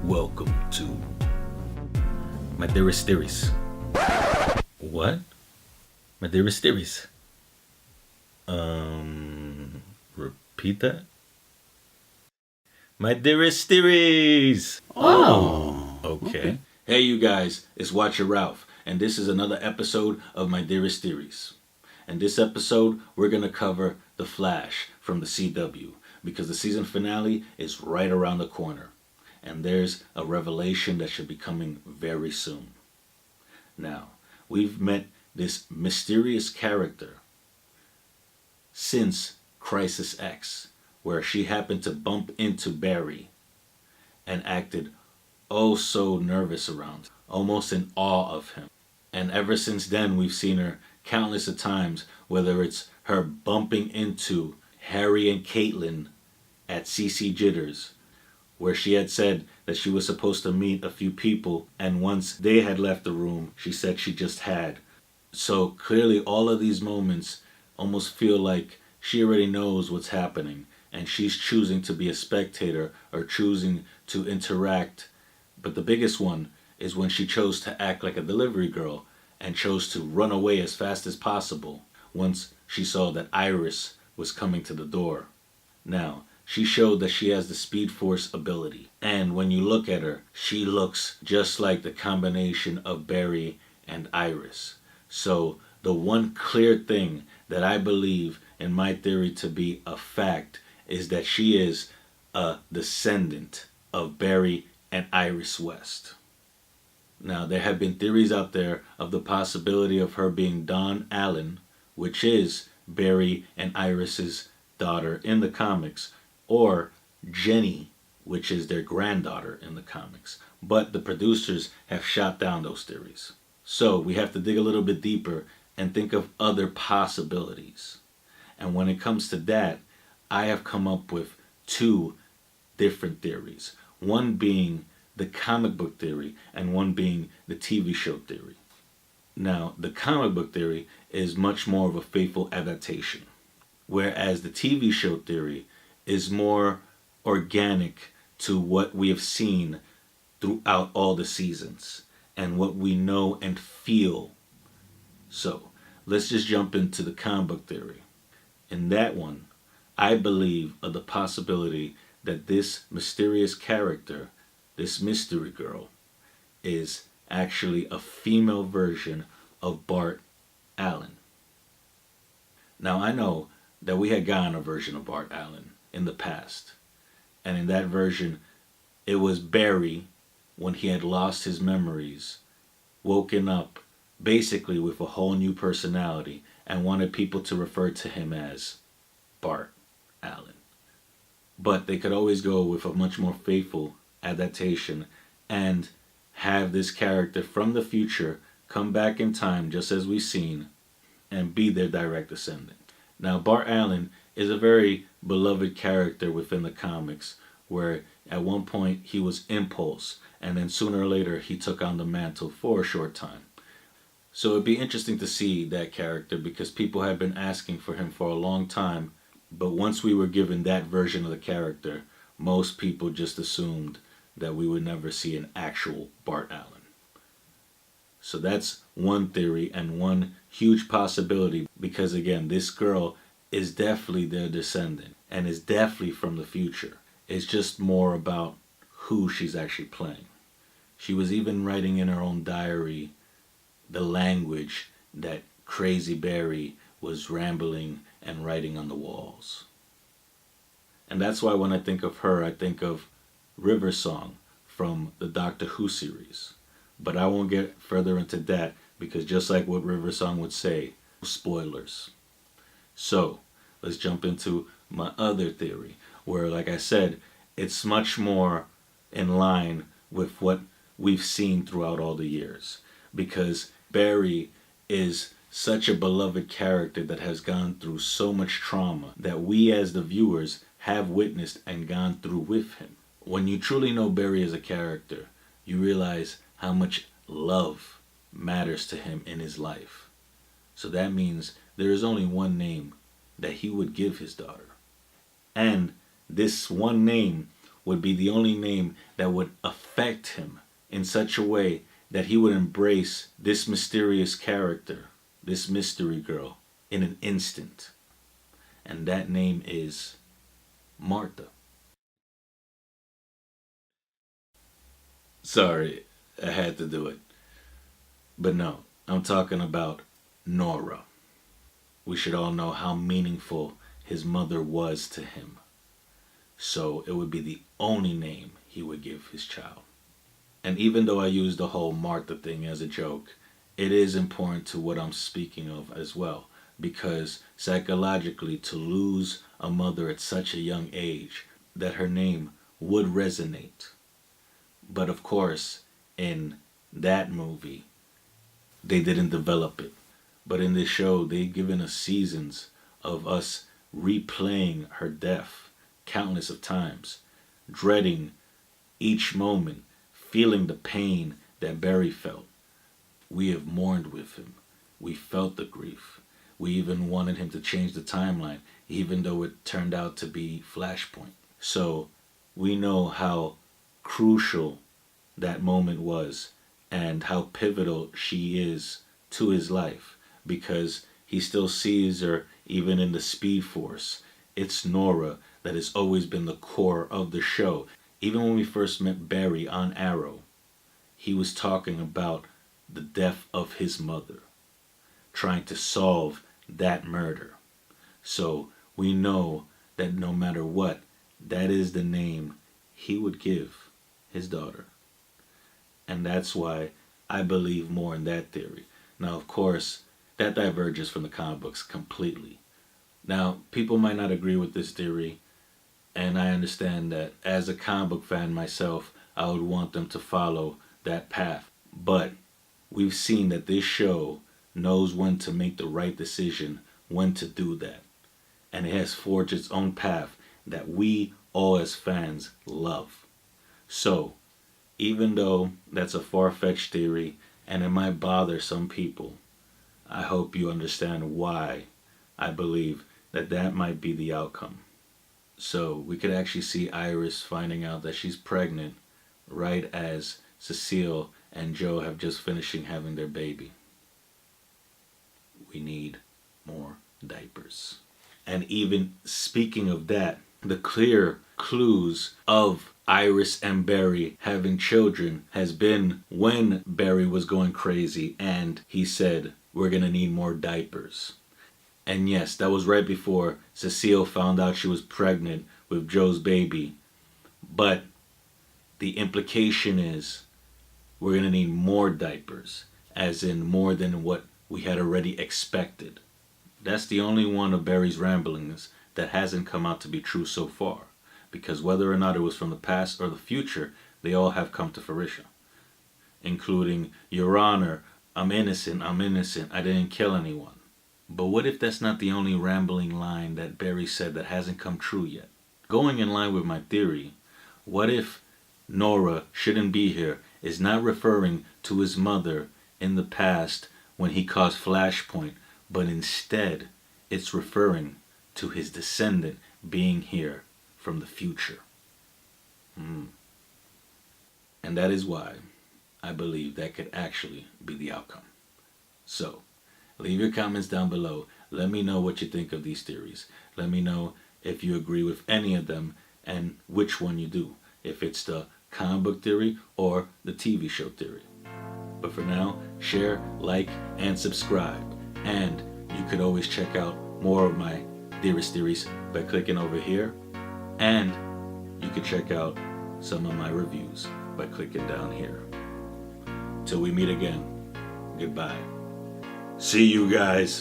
Welcome to My Dearest Theories. What? My Dearest Theories. Repeat that? My Dearest Theories! Oh. Okay. Hey you guys, it's Watcher Ralph, and this is another episode of My Dearest Theories. And this episode, we're going to cover The Flash from the CW, because the season finale is right around the corner. And there's a revelation that should be coming very soon. Now, we've met this mysterious character since Crisis X, where she happened to bump into Barry and acted oh so nervous around him, almost in awe of him. And ever since then, we've seen her countless of times, whether it's her bumping into Harry and Caitlin at CC Jitters, where she had said that she was supposed to meet a few people, and once they had left the room, she said she just had. So clearly all of these moments almost feel like she already knows what's happening, and she's choosing to be a spectator or choosing to interact. But the biggest one is when she chose to act like a delivery girl and chose to run away as fast as possible once she saw that Iris was coming to the door. Now, she showed that she has the Speed Force ability. And when you look at her, she looks just like the combination of Barry and Iris. So the one clear thing that I believe in my theory to be a fact is that she is a descendant of Barry and Iris West. Now, there have been theories out there of the possibility of her being Dawn Allen, which is Barry and Iris's daughter in the comics, or Jenny, which is their granddaughter in the comics. But the producers have shot down those theories. So we have to dig a little bit deeper and think of other possibilities. And when it comes to that, I have come up with two different theories. One being the comic book theory and one being the TV show theory. Now, the comic book theory is much more of a faithful adaptation, whereas the TV show theory is more organic to what we have seen throughout all the seasons and what we know and feel. So, let's just jump into the comic book theory. In that one, I believe of the possibility that this mysterious character, this mystery girl, is actually a female version of Bart Allen. Now, I know that we had gotten a version of Bart Allen in the past. And in that version, it was Barry, when he had lost his memories, woken up basically with a whole new personality and wanted people to refer to him as Bart Allen. But they could always go with a much more faithful adaptation and have this character from the future come back in time, just as we've seen, and be their direct descendant. Now, Bart Allen is a very beloved character within the comics, where at one point he was Impulse, and then sooner or later he took on the mantle for a short time. So it'd be interesting to see that character, because people have been asking for him for a long time, but once we were given that version of the character, most people just assumed that we would never see an actual Bart Allen. So that's one theory and one huge possibility, because again, this girl is definitely their descendant and is definitely from the future. It's just more about who she's actually playing. She was even writing in her own diary the language that Crazy Barry was rambling and writing on the walls. And that's why when I think of her, I think of River Song from the Doctor Who series. But I won't get further into that, because just like what River Song would say, spoilers. So, let's jump into my other theory, where, like I said, it's much more in line with what we've seen throughout all the years. Because Barry is such a beloved character that has gone through so much trauma that we as the viewers have witnessed and gone through with him. When you truly know Barry as a character, you realize how much love matters to him in his life. So that means there is only one name that he would give his daughter. And this one name would be the only name that would affect him in such a way that he would embrace this mysterious character, this mystery girl, in an instant. And that name is Martha. Sorry, I had to do it. But no, I'm talking about Nora. We should all know how meaningful his mother was to him. So it would be the only name he would give his child. And even though I use the whole Martha thing as a joke, it is important to what I'm speaking of as well. Because psychologically, to lose a mother at such a young age, that her name would resonate. But of course, in that movie, they didn't develop it. But in this show, they've given us seasons of us replaying her death countless of times, dreading each moment, feeling the pain that Barry felt. We have mourned with him. We felt the grief. We even wanted him to change the timeline, even though it turned out to be Flashpoint. So we know how crucial that moment was and how pivotal she is to his life, because he still sees her even in the Speed Force. It's Nora that has always been the core of the show. Even when we first met Barry on Arrow, he was talking about the death of his mother, trying to solve that murder. So we know that no matter what, that is the name he would give his daughter. And that's why I believe more in that theory. Now, of course, that diverges from the comic books completely. Now, people might not agree with this theory, and I understand that as a comic book fan myself, I would want them to follow that path. But we've seen that this show knows when to make the right decision, when to do that. And it has forged its own path that we all as fans love. So, even though that's a far-fetched theory and it might bother some people, I hope you understand why I believe that that might be the outcome. So we could actually see Iris finding out that she's pregnant right as Cecile and Joe have just finishing having their baby. We need more diapers. And even speaking of that, the clear clues of Iris and Barry having children has been when Barry was going crazy and he said, "We're going to need more diapers." And yes, that was right before Cecile found out she was pregnant with Joe's baby. But the implication is we're going to need more diapers, as in more than what we had already expected. That's the only one of Barry's ramblings that hasn't come out to be true so far. Because whether or not it was from the past or the future, they all have come to fruition. Including, "Your Honor, I'm innocent, I didn't kill anyone." But what if that's not the only rambling line that Barry said that hasn't come true yet? Going in line with my theory, what if Nora shouldn't be here is not referring to his mother in the past when he caused Flashpoint, but instead it's referring to his descendant being here from the future? And that is why I believe that could actually be the outcome. So, leave your comments down below. Let me know what you think of these theories. Let me know if you agree with any of them and which one you do. If it's the comic book theory or the TV show theory. But for now, share, like, and subscribe. And you could always check out more of my Dearest Theories by clicking over here. And you could check out some of my reviews by clicking down here. Till we meet again, goodbye. See you guys.